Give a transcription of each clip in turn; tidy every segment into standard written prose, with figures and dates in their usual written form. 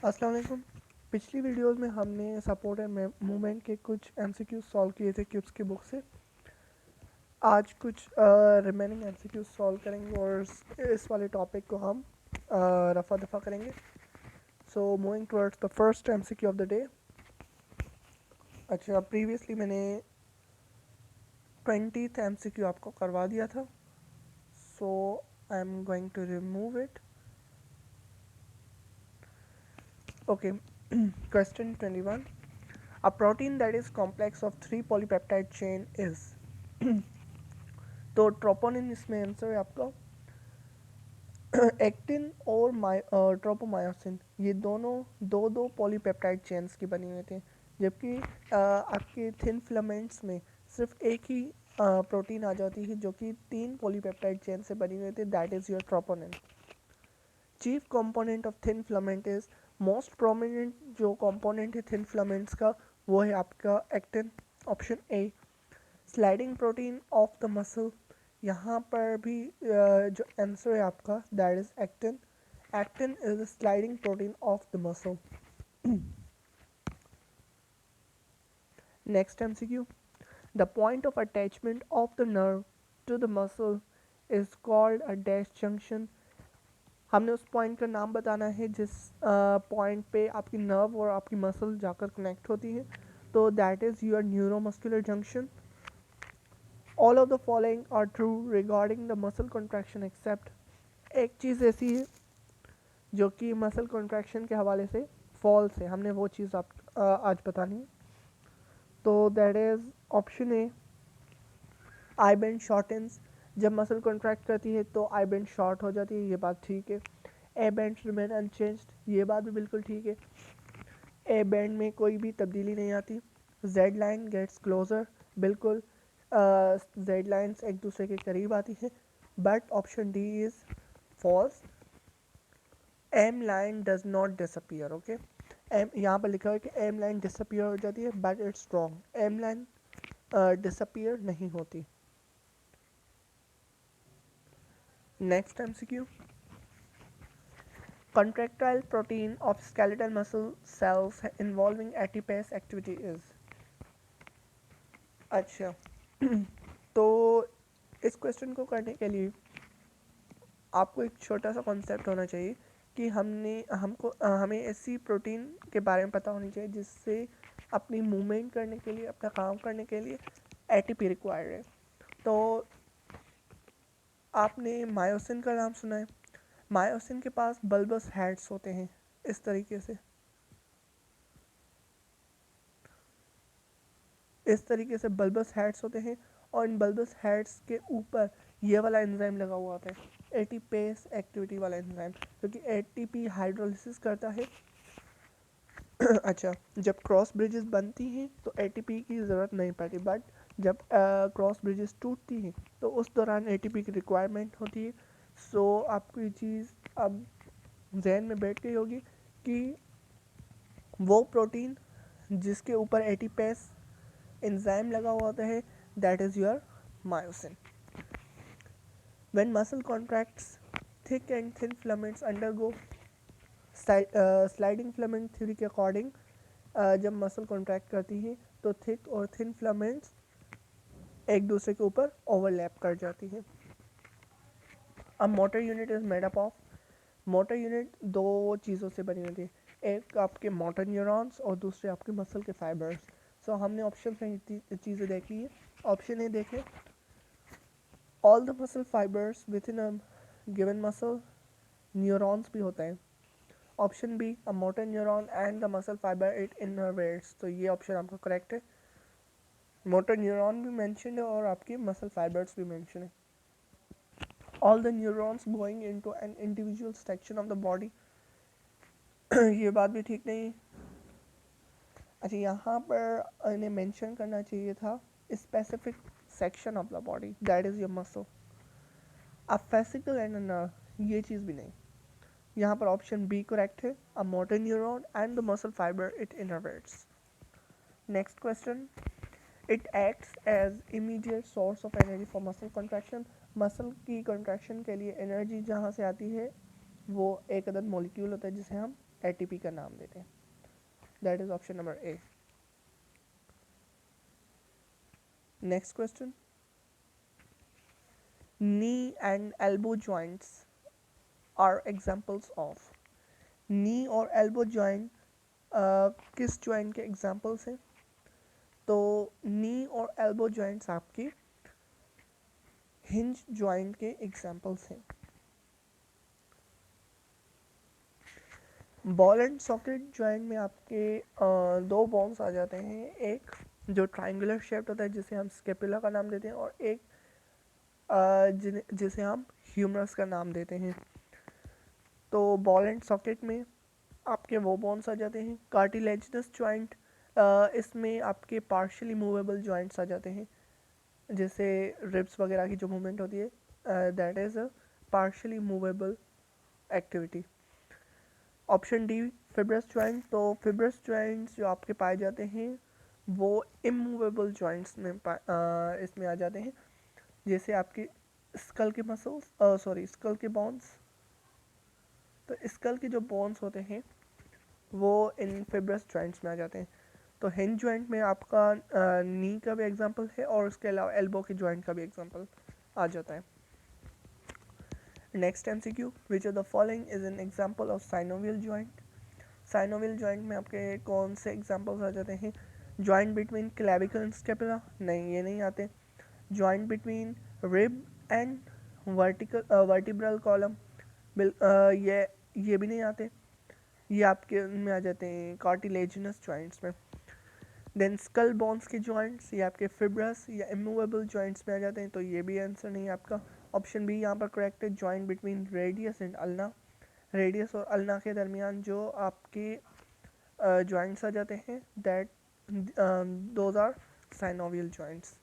अस्सलाम वालेकुम। पिछली वीडियोस में हमने सपोर्ट एंड मूवमेंट के कुछ एमसीक्यू सॉल्व किए थे क्यूब्स की बुक से। आज कुछ रिमेनिंग एमसीक्यू सॉल्व करेंगे और इस वाले टॉपिक को हम रफा दफा करेंगे। So moving towards the first MCQ of the day. अच्छा, प्रीवियसली मैंने 20th एमसीक्यू आपको करवा दिया था, so I am going to remove it. Okay, question 21. A protein that is complex of 3 polypeptide chain is तो ट्रोपोनिन इसमें answer है आपका। एक्टिन और ट्रोपोमायोसिन ये दोनों दो दो पॉलीपेप्टाइड चेन्स की बनी हुई थी, जबकि आपके थिन फिलामेंट्स में सिर्फ एक ही प्रोटीन आ जाती है जो कि 3 पॉलीपेप्टाइड चेन से बनी हुई थी, that is your troponin. Chief component of thin filament is, most prominent जो कंपोनेंट है थिन फिलामेंट्स का वो है आपका actin, option A. Sliding protein of the muscle, यहाँ पर भी जो आंसर है आपका that is actin. Actin is the sliding protein of the muscle. Next MCQ, the point of attachment of the nerve to the muscle is called a dash junction. हमने उस point का नाम बताना है जिस पॉइंट पे आपकी नर्व और आपकी मसल जाकर कनेक्ट होती है, तो that is your neuromuscular junction. All of the following are true regarding the muscle contraction except, एक चीज़ ऐसी है जो कि मसल कॉन्ट्रैक्शन के हवाले से फॉल्स है, हमने वो चीज़ आप आज बतानी है। तो that is option A, I band shortens. जब मसल कॉन्ट्रैक्ट करती है तो आई बेंड शॉर्ट हो जाती है, ये बात ठीक है। ए बैंड रिमेन अनचेंज्ड, ये बात भी बिल्कुल ठीक है। ए बैंड में कोई भी तब्दीली नहीं आती। जेड लाइन गेट्स क्लोजर, बिल्कुल जेड लाइन्स एक दूसरे के करीब आती है, but option D is false. M line does not disappear, okay. M यहाँ पर लिखा है कि एम लाइन डिसअपियर हो जाती है, but it's wrong, M line disappear नहीं होती। Next MCQ, contractile protein of skeletal muscle cells involving ATPase activity is। अच्छा, तो इस क्वेश्चन को करने के लिए आपको एक छोटा सा कॉन्सेप्ट होना चाहिए कि हमें ऐसी प्रोटीन के बारे में पता होनी चाहिए जिससे अपनी मूवमेंट करने के लिए, अपना काम करने के लिए एटीपी रिक्वायर्ड है। तो आपने मायोसिन का नाम सुना है। मायोसिन के पास बल्बस हेड्स होते हैं इस तरीके से, इस तरीके से बल्बस हेड्स होते हैं, और इन बल्बस हेड्स के ऊपर ये वाला एंजाइम लगा हुआ होता है, एटीपेस एक्टिविटी वाला एंजाइम, जो कि एटीपी हाइड्रोलिसिस करता है। अच्छा, जब क्रॉस ब्रिजेस बनती हैं तो एटीपी की ज़रूरत नहीं पड़ती, बट जब क्रॉस ब्रिजेस टूटती हैं तो उस दौरान एटीपी की रिक्वायरमेंट होती है। सो आपको ये चीज़ अब जहन में बैठ गई होगी कि वो प्रोटीन जिसके ऊपर एटीपेस एंजाइम लगा हुआ होता है, that is your myosin. When muscle contracts, thick and thin filaments undergo sliding filament theory के अकॉर्डिंग जब मसल कॉन्ट्रैक्ट करती है तो थिक और थिन फिलामेंट्स एक दूसरे के ऊपर ओवरलैप कर जाती है। अब motor unit is made up of, motor unit दो चीज़ों से बनी होती है, एक आपके मोटर न्यूरॉन्स और दूसरे आपके मसल के फाइबर्स। सो हमने ऑप्शन में चीज़ें देख ली है। ऑप्शन ए देखें, all the muscle fibres within a given muscle, neurons भी होते हैं। Option B, a motor neuron and the muscle fibre it innervates, तो ये ऑप्शन आपका करेक्ट है। मोटर न्यूरॉन भी मेंशन है और आपके मसल फाइबर्स भी मेंशन है। All the neurons going into an individual section of the body, ये बात भी ठीक नहीं है। अच्छा, यहाँ पर इन्हें मेंशन करना चाहिए था specific section of the body, that is your muscle. A fascicle and a nerve, ये चीज़ भी नहीं। यहाँ पर ऑप्शन बी करेक्ट है, a motor neuron and the muscle fibre it innervates. Next question, it acts as immediate source of energy for muscle contraction. Muscle की contraction के लिए energy जहाँ से आती है वो एक अदद मॉलिक्यूल होता है जिसे हम एटीपी का नाम देते हैं. That is option number A. Next question. knee and elbow joints are examples of. knee और elbow joint किस joint के examples हैं? तो knee और elbow joints आपके hinge joint के examples हैं. बॉल एंड सॉकेट जॉइंट में आपके दो बोन्स आ जाते हैं. एक जो ट्राइंगुलर शेप्ड होता है जिसे हम स्केपुला का नाम देते हैं, और एक जिसे हम ह्यूमरस का नाम देते हैं. तो बॉल एंड सॉकेट में आपके वो बोन्स आ जाते हैं. कार्टिलेजिनस जॉइंट, इसमें आपके पार्शियली मूवेबल जॉइंट्स आ जाते हैं, जैसे रिब्स वगैरह की जो मूवमेंट होती है, that is a partially movable activity. Option D fibrous joint. तो फिब्रस जॉइंट्स जो आपके पाए जाते हैं वो इमूवेबल जॉइंट्स में इसमें आ जाते हैं, जैसे आपके स्कल के मसल्स, स्कल के बोन्स. तो स्कल के जो बोन्स होते हैं वो इन फिब्रस जॉइंट्स में आ जाते हैं. तो हिंज जॉइंट में आपका नी का भी एग्जांपल है, और उसके अलावा एल्बो के जॉइंट का भी एग्जांपल आ जाता है. Next MCQ, which of the following is an example of synovial joint. Synovial joint में आपके कौन से एग्जांपल्स आ जाते हैं? Joint between clavicle and scapula, नहीं ये नहीं आते. Joint between rib end vertebral column, ये भी नहीं आते. ये आपके उनमें आ जाते हैं कार्टिलेजिनस जॉइंट्स में. देन स्कल बोन्स के जॉइंट्स ये आपके फिब्रस या इमूवेबल जॉइंट्स में आ जाते हैं, तो ये भी आंसर नहीं है आपका. ऑप्शन बी यहाँ पर करेक्ट है. Joint between radius and ulna, radius और अल्ना के दरमियान जो आपके जॉइंट्स आ जाते हैं, that those are synovial joints.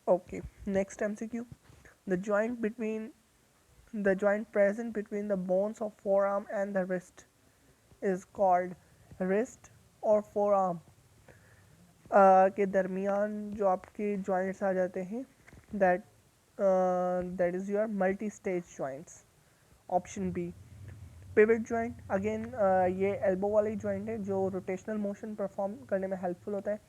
Okay, next MCQ. The joint present between the bones of forearm and the wrist is called wrist or forearm. के दरमियान जो आपके joints आ जाते हैं, that is your multi-stage joints. Option B. Pivot joint, again ये elbow वाली joint है जो rotational motion perform करने में helpful होता है.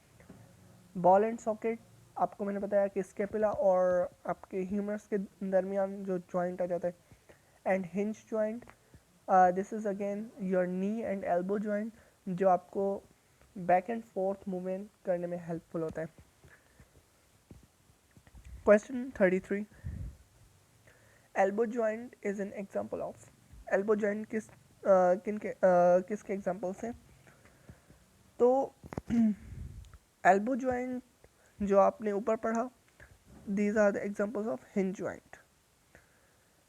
Ball and socket, आपको मैंने बताया कि स्केपुला और आपके ह्यूमरस के दरमियान जो जॉइंट आ जाता है. And hinge joint, this is again your knee and elbow joint, जो आपको बैक एंड फोर्थ मूवमेंट करने में हेल्पफुल होता है. Question 33. Elbow joint is an example of. Elbow joint किसके एग्जांपल्स हैं? तो एल्बो जॉइंट जो आपने ऊपर पढ़ा, these are the examples of hinge joint.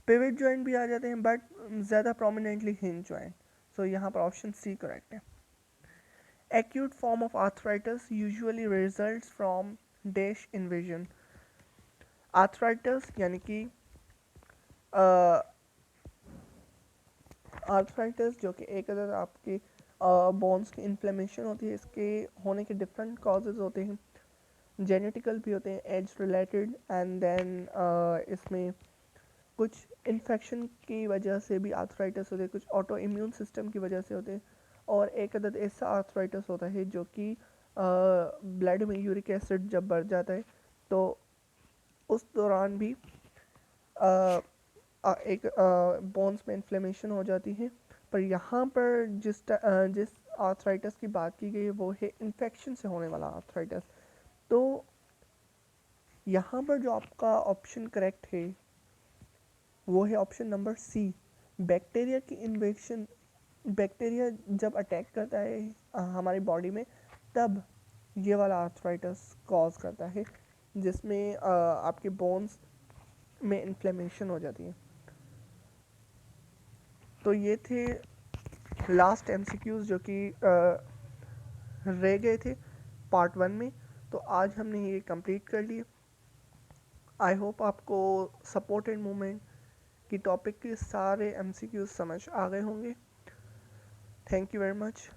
Pivot joint भी आ जाते हैं, बट ज़्यादा प्रोमिनेंटली हिंज जॉइंट. सो यहाँ पर ऑप्शन सी करेक्ट है. Acute form of arthritis usually results from dash invasion. Arthritis यानी कि आर्थराइटिस जो कि एक अदर आपके बोन्स की इन्फ्लेमेशन होती है, इसके होने के डिफरेंट कॉजेज होते हैं. जेनेटिकल भी होते हैं, एज रिलेटेड, एंड देन इसमें कुछ इन्फेक्शन की वजह से भी आर्थराइटिस होते हैं, कुछ ऑटो इम्यून सिस्टम की वजह से होते हैं, और एक अदद ऐसा आर्थराइटिस होता है जो कि ब्लड में यूरिक एसिड जब बढ़ जाता है तो उस दौरान भी एक बोन्स में इन्फ्लेमेशन हो जाती है. पर यहाँ पर जिस आर्थराइटिस की बात की गई है वो है इन्फेक्शन से होने वाला आर्थराइटिस. तो यहाँ पर जो आपका ऑप्शन करेक्ट है वो है ऑप्शन नंबर सी. बैक्टीरिया की इन्फेक्शन, बैक्टीरिया जब अटैक करता है हमारी बॉडी में, तब ये वाला आर्थराइटिस कॉज करता है, जिसमें आपके बोन्स में इन्फ्लेमेशन हो जाती है. तो ये थे लास्ट MCQs जो कि रह गए थे पार्ट 1 में. तो आज हमने ये कंप्लीट कर लिए. आई होप आपको सपोर्ट एंड मूवमेंट की टॉपिक के सारे MCQs समझ आ गए होंगे. Thank you very much.